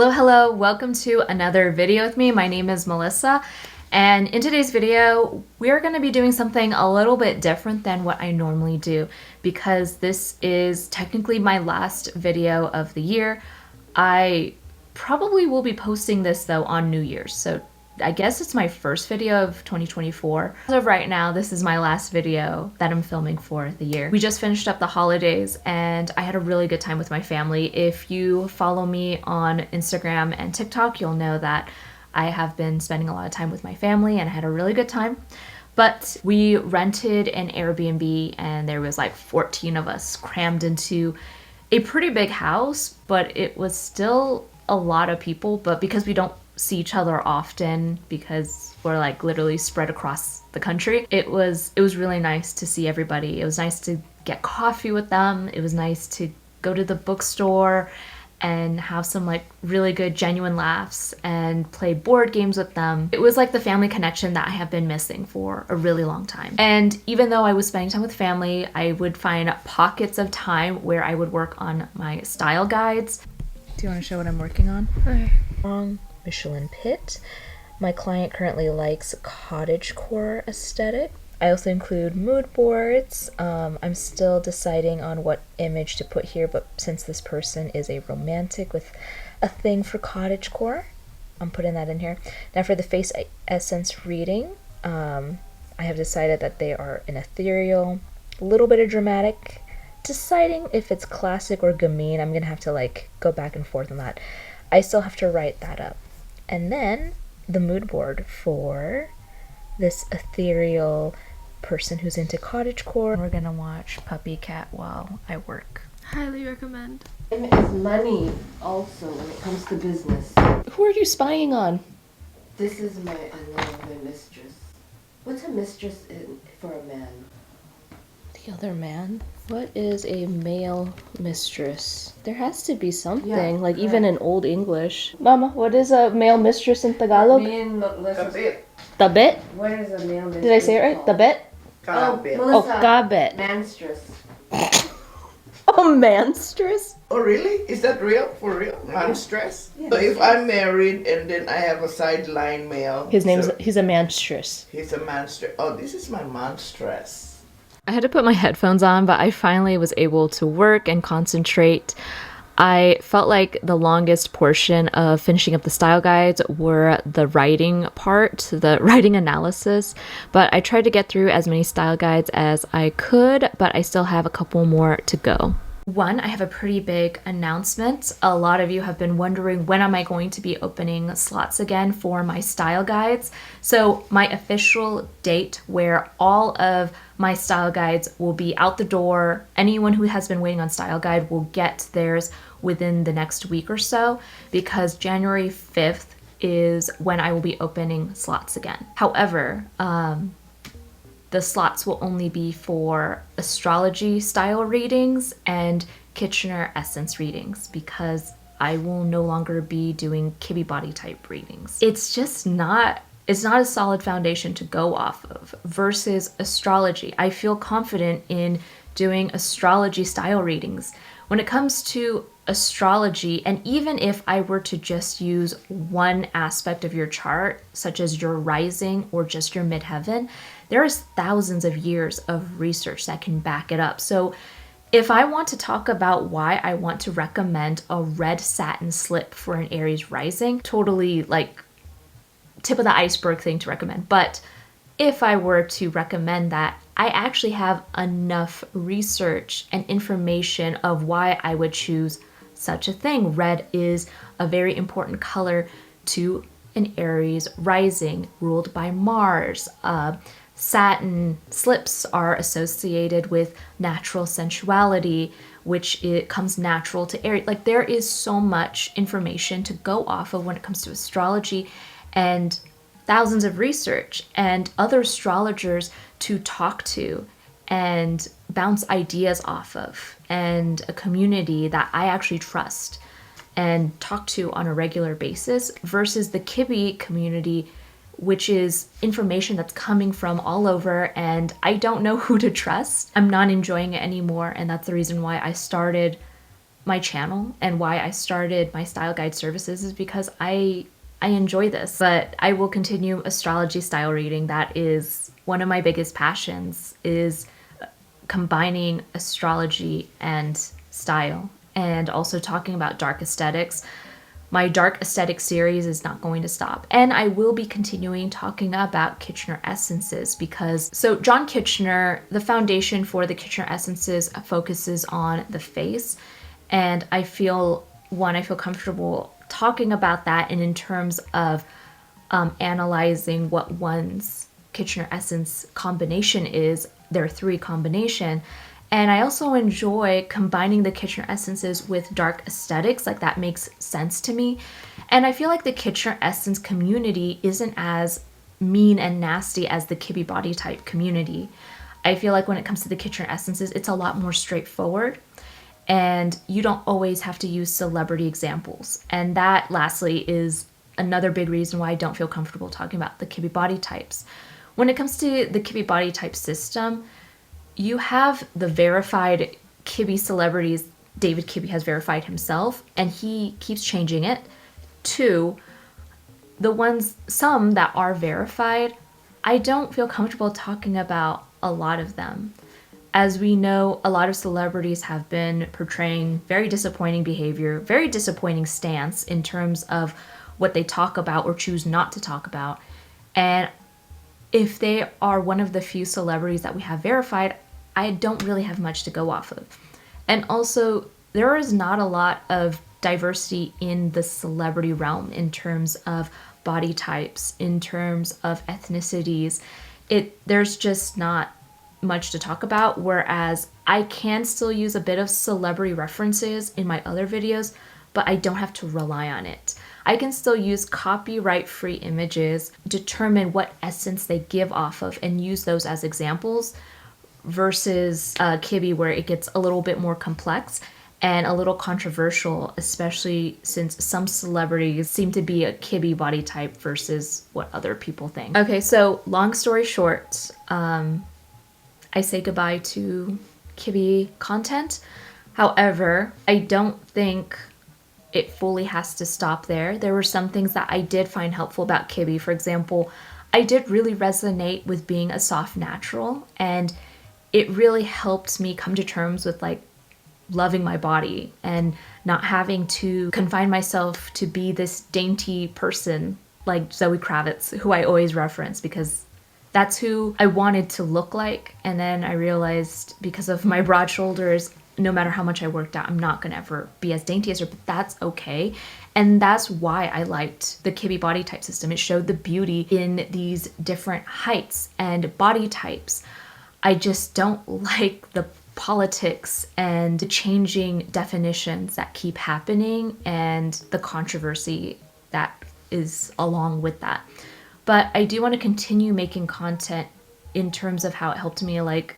Hello, welcome to another video with me. My name is Melissa, and in today's video, we're going to be doing something a little bit different than what I normally do because this is technically my last video of the year. I probably will be posting this though on New Year's, so I guess it's my first video of 2024. As of right now, this is my last video that I'm filming for the year. We just finished up the holidays and I had a really good time with my family. If you follow me on Instagram and TikTok, you'll know that I have been spending a lot of time with my family and I had a really good time. But we rented an Airbnb and there was like 14 of us crammed into a pretty big house, but it was still a lot of people. But because we don't see each other often because we're like literally spread across the country, it was really nice to see everybody. It was nice to get coffee with them. It was nice to go to the bookstore and have some like really good genuine laughs and play board games with them. It was like the family connection that I have been missing for a really long time. And even though I was spending time with family, I would find pockets of time where I would work on my style guides. Do you want to show what I'm working on? Okay. Michelin pit. My client currently likes cottagecore aesthetic. I also include mood boards. I'm still deciding on what image to put here, but since this person is a romantic with a thing for cottagecore, I'm putting that in here. Now for the face essence reading, I have decided that they are an ethereal, a little bit of dramatic. Deciding if it's classic or gamine, I'm gonna have to like go back and forth on that. I still have to write that up. And then the mood board for this ethereal person who's into cottagecore. We're gonna watch Puppy Cat while I work. Highly recommend. Time is money also when it comes to business. Who are you spying on? This is my mistress. What's a mistress for a man? The other man? What is a male mistress? There has to be something, Yeah, like even in Old English. Mama, what is a male mistress in Tagalog? Kabit. Tabit? What is a male mistress? Did I say it right? called? Tabit? Kabit. Oh, kabit. Manstress. Oh, manstress? Oh, really? Is that real? For real? Manstress? Yeah. So if I'm married and then I have a sideline male. He's a manstress. He's a manstress. Oh, this is my manstress. I had to put my headphones on, but I finally was able to work and concentrate. I felt like the longest portion of finishing up the style guides were the writing part, the writing analysis, but I tried to get through as many style guides as I could, but I still have a couple more to go. One, I have a pretty big announcement. A lot of you have been wondering when am I going to be opening slots again for my style guides. So my official date where all of my style guides will be out the door. Anyone who has been waiting on style guide will get theirs within the next week or so because January 5th is when I will be opening slots again. However, the slots will only be for astrology style readings and Kitchener essence readings because I will no longer be doing Kibbe body type readings. It's not a solid foundation to go off of versus astrology. I feel confident in doing astrology style readings. When it comes to astrology, and even if I were to just use one aspect of your chart, such as your rising or just your midheaven, there is thousands of years of research that can back it up. So if I want to talk about why I want to recommend a red satin slip for an Aries rising, totally like tip of the iceberg thing to recommend. But if I were to recommend that, I actually have enough research and information of why I would choose such a thing. Red is a very important color to an Aries rising ruled by Mars. Satin slips are associated with natural sensuality, which it comes natural to Aries. Like there is so much information to go off of when it comes to astrology and thousands of research and other astrologers to talk to and bounce ideas off of, and a community that I actually trust and talk to on a regular basis versus the Kibbe community, which is information that's coming from all over and I don't know who to trust. I'm not enjoying it anymore, and that's the reason why I started my channel and why I started my style guide services is because I enjoy this, but I will continue astrology style reading. That is one of my biggest passions, is combining astrology and style, and also talking about dark aesthetics. My dark aesthetic series is not going to stop. And I will be continuing talking about Kitchener essences because, so John Kitchener, the foundation for the Kitchener essences focuses on the face. And I feel comfortable talking about that, and in terms of analyzing what one's Kitchener essence combination is, there are 3 combination. And I also enjoy combining the Kitchener essences with dark aesthetics. Like, that makes sense to me. And I feel like the Kitchener essence community isn't as mean and nasty as the Kibbe body type community. I feel like when it comes to the Kitchener essences, it's a lot more straightforward. And you don't always have to use celebrity examples. And that, lastly, is another big reason why I don't feel comfortable talking about the Kibbe body types. When it comes to the Kibbe body type system, you have the verified Kibbe celebrities. David Kibbe has verified himself, and he keeps changing it. 2, some that are verified, I don't feel comfortable talking about a lot of them. As we know, a lot of celebrities have been portraying very disappointing behavior, very disappointing stance in terms of what they talk about or choose not to talk about. And if they are one of the few celebrities that we have verified, I don't really have much to go off of. And also, there is not a lot of diversity in the celebrity realm in terms of body types, in terms of ethnicities. There's just not much to talk about, whereas I can still use a bit of celebrity references in my other videos, but I don't have to rely on it. I can still use copyright-free images, determine what essence they give off of, and use those as examples, versus Kibbe, where it gets a little bit more complex and a little controversial, especially since some celebrities seem to be a Kibbe body type versus what other people think. Okay, so long story short, I say goodbye to Kibbe content. However, I don't think it fully has to stop there. There were some things that I did find helpful about Kibbe. For example, I did really resonate with being a soft natural, and it really helped me come to terms with like loving my body and not having to confine myself to be this dainty person like Zoe Kravitz, who I always reference because that's who I wanted to look like. And then I realized, because of my broad shoulders, no matter how much I worked out, I'm not gonna ever be as dainty as her, but that's okay. And that's why I liked the Kibbe body type system. It showed the beauty in these different heights and body types. I just don't like the politics and the changing definitions that keep happening and the controversy that is along with that. But I do want to continue making content in terms of how it helped me, like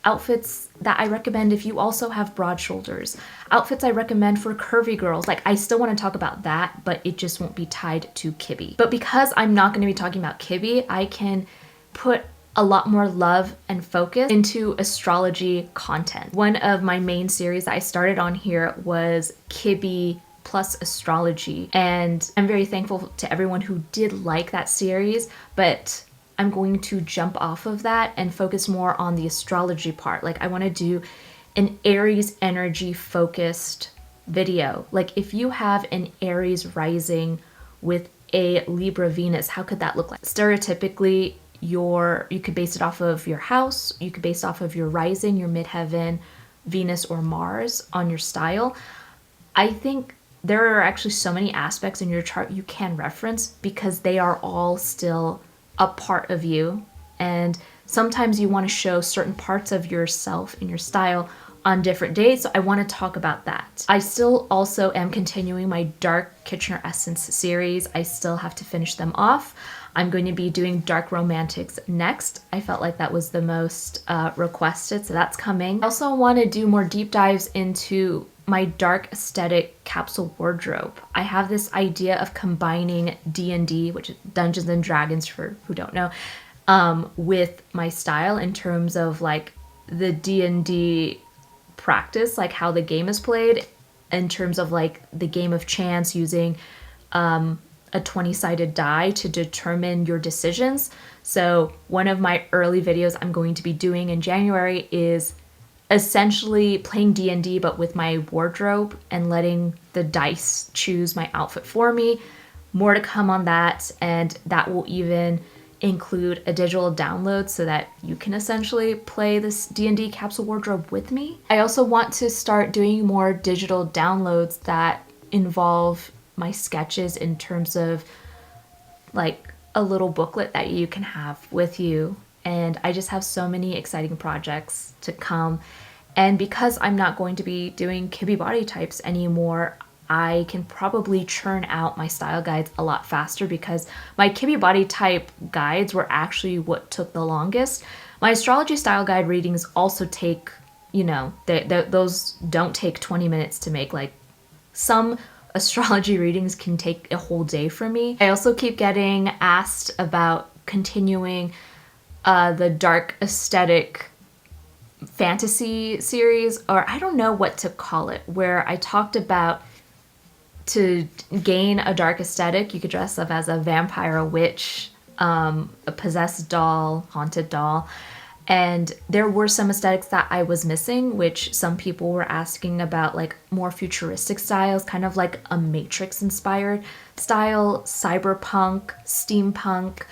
outfits that I recommend if you also have broad shoulders, outfits I recommend for curvy girls. Like, I still want to talk about that, but it just won't be tied to Kibbe. But because I'm not going to be talking about Kibbe, I can put a lot more love and focus into astrology content. One of my main series that I started on here was Kibbe plus astrology, and I'm very thankful to everyone who did like that series, but I'm going to jump off of that and focus more on the astrology part. Like, I want to do an Aries energy focused video. Like, if you have an Aries rising with a Libra Venus, how could that look like? Stereotypically, you could base it off of your house, you could base it off of your rising, your midheaven, Venus or Mars on your style. I think there are actually so many aspects in your chart you can reference because they are all still a part of you, and sometimes you want to show certain parts of yourself in your style on different days, so I want to talk about that. I still also am continuing my Dark Kitchener Essence series. I still have to finish them off. I'm going to be doing Dark Romantics next. I felt like that was the most requested, so that's coming. I also want to do more deep dives into my dark aesthetic capsule wardrobe. I have this idea of combining D&D, which is Dungeons and Dragons for who don't know, with my style in terms of like the D&D practice, like how the game is played, in terms of like the game of chance, using a 20-sided die to determine your decisions. So one of my early videos I'm going to be doing in January is essentially playing D&D but with my wardrobe and letting the dice choose my outfit for me. More to come on that, and that will even include a digital download so that you can essentially play this D&D capsule wardrobe with me. I also want to start doing more digital downloads that involve my sketches, in terms of like a little booklet that you can have with you. And I just have so many exciting projects to come. And because I'm not going to be doing Kibbe body types anymore, I can probably churn out my style guides a lot faster, because my Kibbe body type guides were actually what took the longest. My astrology style guide readings also take, you know, those don't take 20 minutes to make. Like, some astrology readings can take a whole day for me. I also keep getting asked about continuing the dark aesthetic fantasy series, or I don't know what to call it, where I talked about to gain a dark aesthetic, you could dress up as a vampire, a witch, a possessed doll, haunted doll. And there were some aesthetics that I was missing, which some people were asking about, like more futuristic styles, kind of like a Matrix inspired style, cyberpunk, steampunk.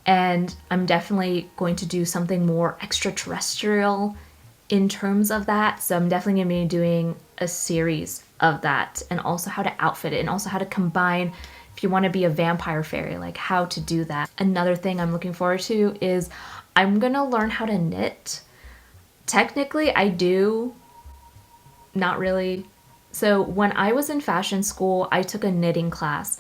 And I'm definitely going to do something more extraterrestrial in terms of that. So I'm definitely going to be doing a series of that, and also how to outfit it, and also how to combine, if you want to be a vampire fairy, like how to do that. Another thing I'm looking forward to is I'm going to learn how to knit. Technically, I do, not really. So when I was in fashion school, I took a knitting class.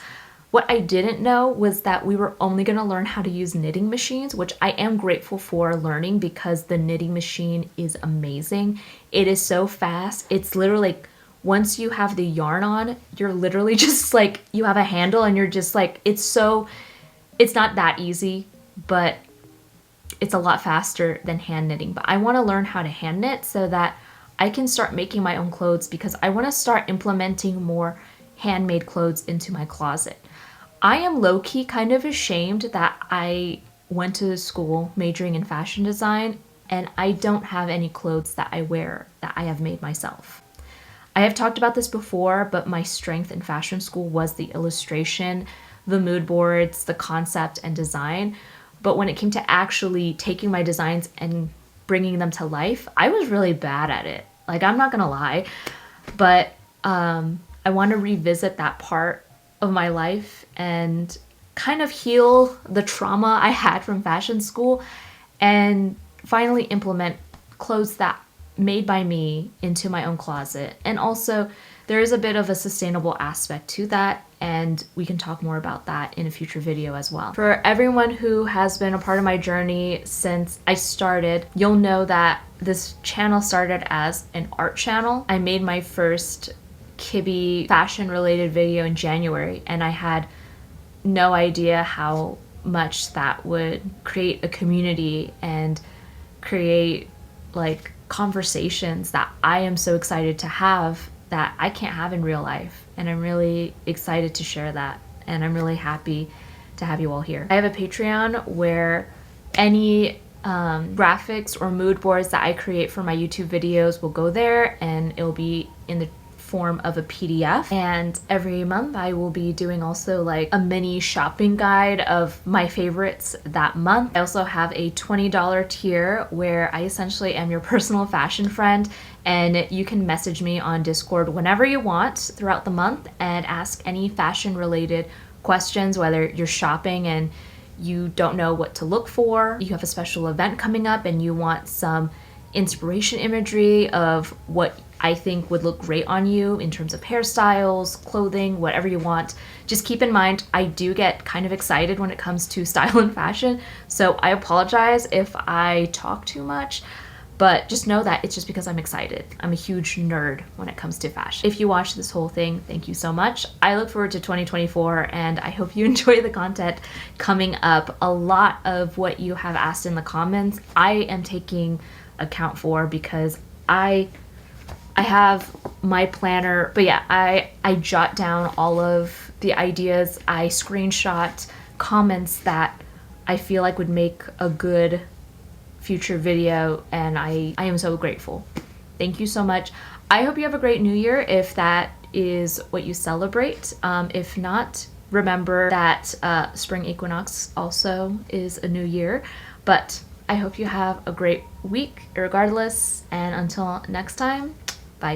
What I didn't know was that we were only going to learn how to use knitting machines, which I am grateful for learning, because the knitting machine is amazing. It is so fast. It's literally like, once you have the yarn on, you're literally just like, you have a handle and you're just like, it's not that easy, but it's a lot faster than hand knitting. But I want to learn how to hand knit so that I can start making my own clothes, because I want to start implementing more handmade clothes into my closet. I am low-key kind of ashamed that I went to school majoring in fashion design and I don't have any clothes that I wear that I have made myself. I have talked about this before, but my strength in fashion school was the illustration, the mood boards, the concept, and design. But when it came to actually taking my designs and bringing them to life, I was really bad at it. Like, I'm not gonna lie, but I want to revisit that part of my life and kind of heal the trauma I had from fashion school, and finally implement clothes that made by me into my own closet. And also, there is a bit of a sustainable aspect to that, and we can talk more about that in a future video as well. For everyone who has been a part of my journey since I started, you'll know that this channel started as an art channel. I made my first Kibbe fashion related video in January, and I had no idea how much that would create a community and create like conversations that I am so excited to have that I can't have in real life. And I'm really excited to share that, and I'm really happy to have you all here. I have a Patreon where any graphics or mood boards that I create for my YouTube videos will go there, and it'll be in the form of a PDF. And every month I will be doing also like a mini shopping guide of my favorites that month. I also have a $20 tier where I essentially am your personal fashion friend, and you can message me on Discord whenever you want throughout the month and ask any fashion related questions, whether you're shopping and you don't know what to look for, you have a special event coming up and you want some inspiration imagery of what I think would look great on you in terms of hairstyles, clothing, whatever you want. Just keep in mind, I do get kind of excited when it comes to style and fashion, so I apologize if I talk too much, but just know that it's just because I'm excited. I'm a huge nerd when it comes to fashion. If you watched this whole thing, thank you so much. I look forward to 2024, and I hope you enjoy the content coming up. A lot of what you have asked in the comments, I am taking account for, because I I have my planner, but yeah, I jot down all of the ideas. I screenshot comments that I feel like would make a good future video, and I am so grateful. Thank you so much. I hope you have a great new year if that is what you celebrate. If not, remember that spring equinox also is a new year. But I hope you have a great week regardless, and until next time, bye.